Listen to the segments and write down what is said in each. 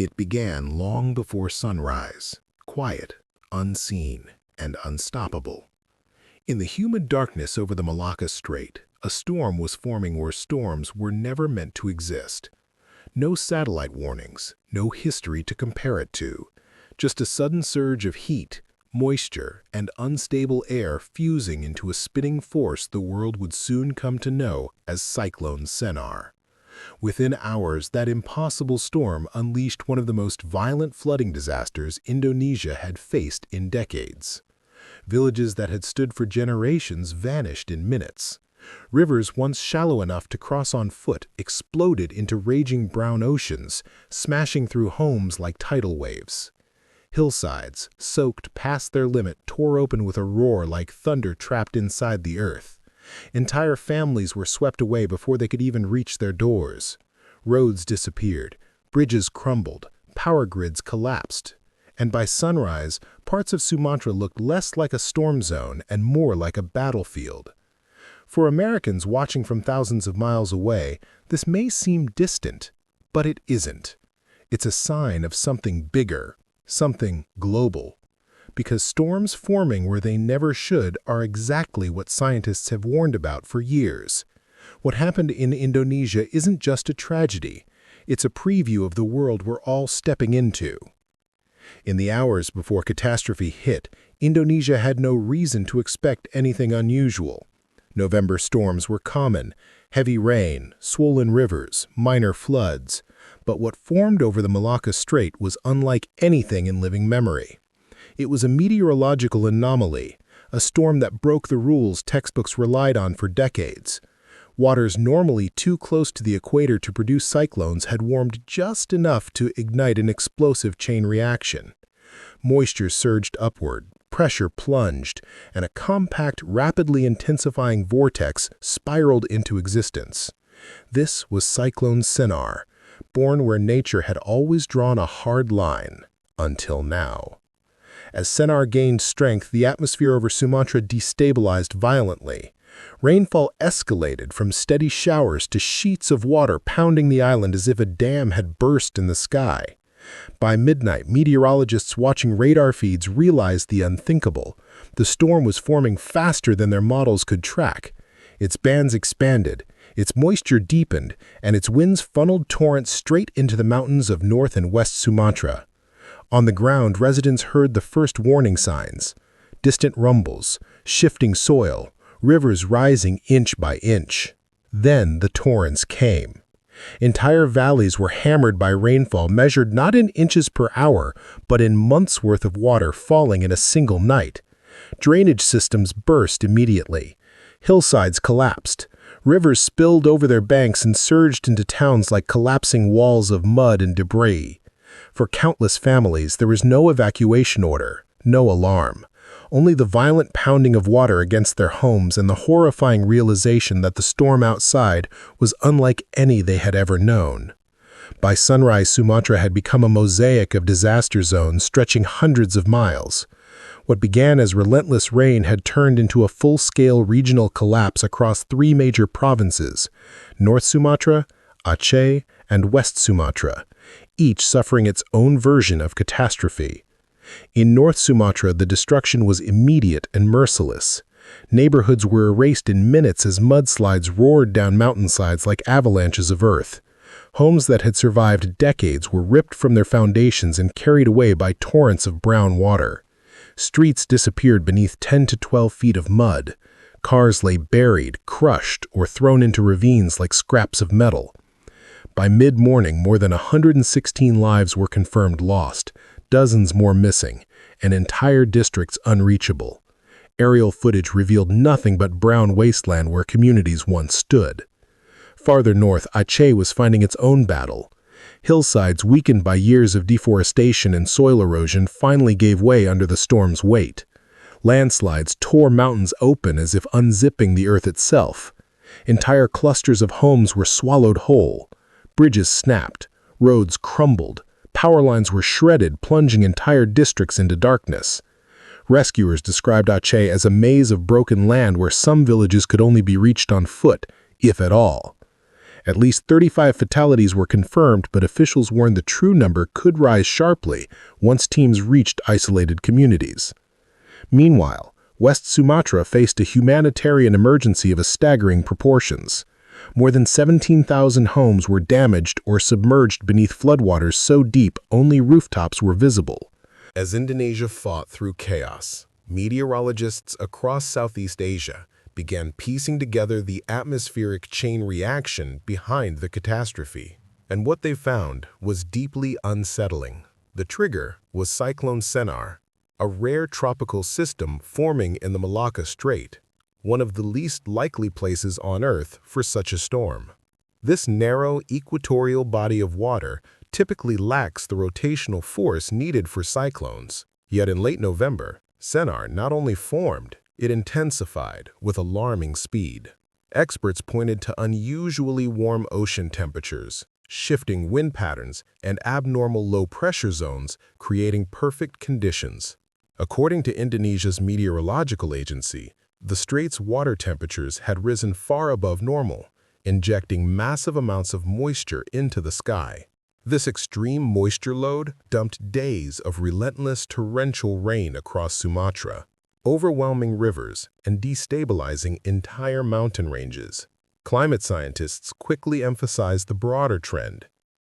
It began long before sunrise, quiet, unseen, and unstoppable. In the humid darkness over the Malacca Strait, a storm was forming where storms were never meant to exist. No satellite warnings, no history to compare it to, just a sudden surge of heat, moisture, and unstable air fusing into a spinning force the world would soon come to know as Cyclone Senar. Within hours, that impossible storm unleashed one of the most violent flooding disasters Indonesia had faced in decades. Villages that had stood for generations vanished in minutes. Rivers once shallow enough to cross on foot exploded into raging brown oceans, smashing through homes like tidal waves. Hillsides, soaked past their limit, tore open with a roar like thunder trapped inside the earth. Entire families were swept away before they could even reach their doors. Roads disappeared, bridges crumbled, power grids collapsed. And by sunrise, parts of Sumatra looked less like a storm zone and more like a battlefield. For Americans watching from thousands of miles away, this may seem distant, but it isn't. It's a sign of something bigger, something global. Because storms forming where they never should are exactly what scientists have warned about for years. What happened in Indonesia isn't just a tragedy, it's a preview of the world we're all stepping into. In the hours before catastrophe hit, Indonesia had no reason to expect anything unusual. November storms were common, heavy rain, swollen rivers, minor floods. But what formed over the Malacca Strait was unlike anything in living memory. It was a meteorological anomaly, a storm that broke the rules textbooks relied on for decades. Waters normally too close to the equator to produce cyclones had warmed just enough to ignite an explosive chain reaction. Moisture surged upward, pressure plunged, and a compact, rapidly intensifying vortex spiraled into existence. This was Cyclone Senar, born where nature had always drawn a hard line, until now. As Senar gained strength, the atmosphere over Sumatra destabilized violently. Rainfall escalated from steady showers to sheets of water pounding the island as if a dam had burst in the sky. By midnight, meteorologists watching radar feeds realized the unthinkable. The storm was forming faster than their models could track. Its bands expanded, its moisture deepened, and its winds funneled torrents straight into the mountains of North and West Sumatra. On the ground, residents heard the first warning signs: distant rumbles, shifting soil, rivers rising inch by inch. Then the torrents came. Entire valleys were hammered by rainfall measured not in inches per hour, but in months' worth of water falling in a single night. Drainage systems burst immediately. Hillsides collapsed. Rivers spilled over their banks and surged into towns like collapsing walls of mud and debris. For countless families, there was no evacuation order, no alarm. Only the violent pounding of water against their homes and the horrifying realization that the storm outside was unlike any they had ever known. By sunrise, Sumatra had become a mosaic of disaster zones stretching hundreds of miles. What began as relentless rain had turned into a full-scale regional collapse across three major provinces: North Sumatra, Aceh, and West Sumatra, each suffering its own version of catastrophe. In North Sumatra, the destruction was immediate and merciless. Neighborhoods were erased in minutes as mudslides roared down mountainsides like avalanches of earth. Homes that had survived decades were ripped from their foundations and carried away by torrents of brown water. Streets disappeared beneath 10 to 12 feet of mud. Cars lay buried, crushed, or thrown into ravines like scraps of metal. By mid-morning, more than 116 lives were confirmed lost, dozens more missing, and entire districts unreachable. Aerial footage revealed nothing but brown wasteland where communities once stood. Farther north, Aceh was finding its own battle. Hillsides weakened by years of deforestation and soil erosion finally gave way under the storm's weight. Landslides tore mountains open as if unzipping the earth itself. Entire clusters of homes were swallowed whole. Bridges snapped, roads crumbled, power lines were shredded, plunging entire districts into darkness. Rescuers described Aceh as a maze of broken land where some villages could only be reached on foot, if at all. At least 35 fatalities were confirmed, but officials warned the true number could rise sharply once teams reached isolated communities. Meanwhile, West Sumatra faced a humanitarian emergency of a staggering proportions. More than 17,000 homes were damaged or submerged beneath floodwaters so deep only rooftops were visible. As Indonesia fought through chaos, meteorologists across Southeast Asia began piecing together the atmospheric chain reaction behind the catastrophe. And what they found was deeply unsettling. The trigger was Cyclone Senar, a rare tropical system forming in the Malacca Strait, one of the least likely places on Earth for such a storm. This narrow equatorial body of water typically lacks the rotational force needed for cyclones. Yet in late November, Senar not only formed, it intensified with alarming speed. Experts pointed to unusually warm ocean temperatures, shifting wind patterns, and abnormal low-pressure zones, creating perfect conditions. According to Indonesia's meteorological agency, the strait's water temperatures had risen far above normal, injecting massive amounts of moisture into the sky. This extreme moisture load dumped days of relentless torrential rain across Sumatra, overwhelming rivers and destabilizing entire mountain ranges. Climate scientists quickly emphasized the broader trend.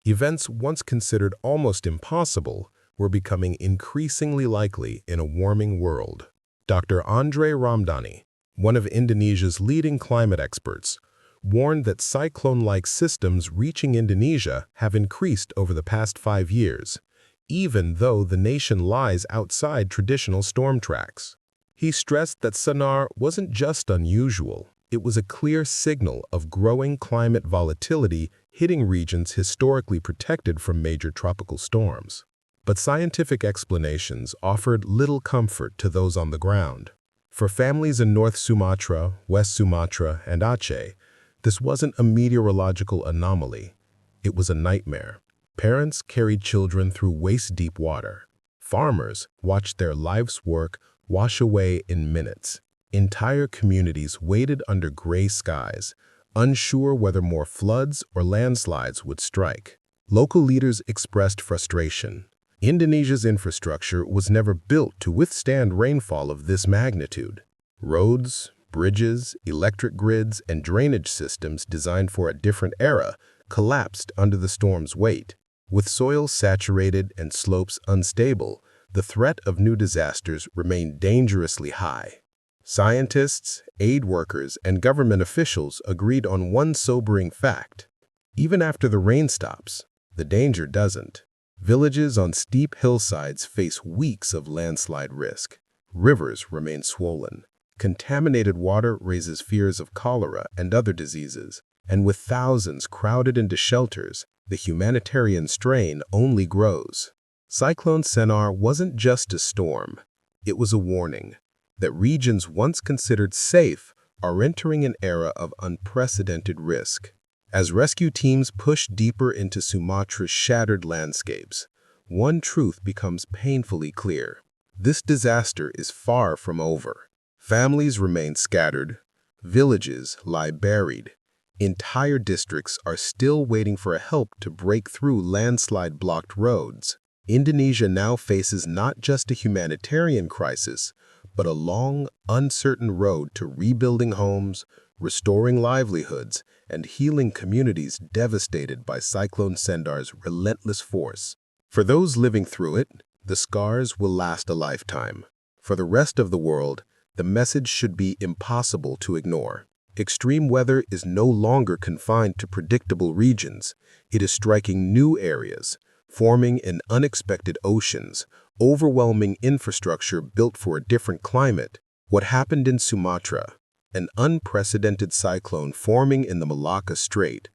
Events once considered almost impossible were becoming increasingly likely in a warming world. Dr. Andre Ramdhani, one of Indonesia's leading climate experts, warned that cyclone-like systems reaching Indonesia have increased over the past 5 years, even though the nation lies outside traditional storm tracks. He stressed that Senar wasn't just unusual, it was a clear signal of growing climate volatility hitting regions historically protected from major tropical storms. But scientific explanations offered little comfort to those on the ground. For families in North Sumatra, West Sumatra, and Aceh, this wasn't a meteorological anomaly. It was a nightmare. Parents carried children through waist-deep water. Farmers watched their life's work wash away in minutes. Entire communities waited under gray skies, unsure whether more floods or landslides would strike. Local leaders expressed frustration. Indonesia's infrastructure was never built to withstand rainfall of this magnitude. Roads, bridges, electric grids, and drainage systems designed for a different era collapsed under the storm's weight. With soil saturated and slopes unstable, the threat of new disasters remained dangerously high. Scientists, aid workers, and government officials agreed on one sobering fact. Even after the rain stops, the danger doesn't. Villages on steep hillsides face weeks of landslide risk. Rivers remain swollen. Contaminated water raises fears of cholera and other diseases. And with thousands crowded into shelters, the humanitarian strain only grows. Cyclone Senar wasn't just a storm. It was a warning that regions once considered safe are entering an era of unprecedented risk. As rescue teams push deeper into Sumatra's shattered landscapes, one truth becomes painfully clear. This disaster is far from over. Families remain scattered, villages lie buried, entire districts are still waiting for help to break through landslide-blocked roads. Indonesia now faces not just a humanitarian crisis, but a long, uncertain road to rebuilding homes, restoring livelihoods, and healing communities devastated by Cyclone Senar's relentless force. For those living through it, the scars will last a lifetime. For the rest of the world, the message should be impossible to ignore. Extreme weather is no longer confined to predictable regions. It is striking new areas, forming in unexpected oceans, overwhelming infrastructure built for a different climate. What happened in Sumatra, an unprecedented cyclone forming in the Malacca Strait,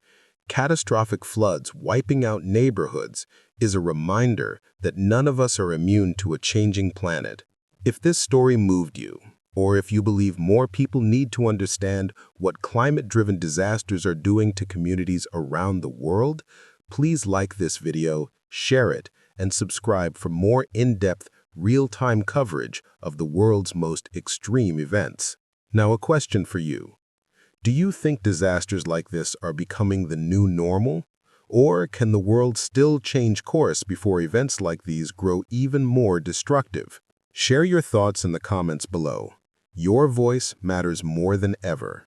catastrophic floods wiping out neighborhoods, is a reminder that none of us are immune to a changing planet. If this story moved you, or if you believe more people need to understand what climate-driven disasters are doing to communities around the world, please like this video, share it, and subscribe for more in-depth, real-time coverage of the world's most extreme events. Now, a question for you. Do you think disasters like this are becoming the new normal? Or can the world still change course before events like these grow even more destructive? Share your thoughts in the comments below. Your voice matters more than ever.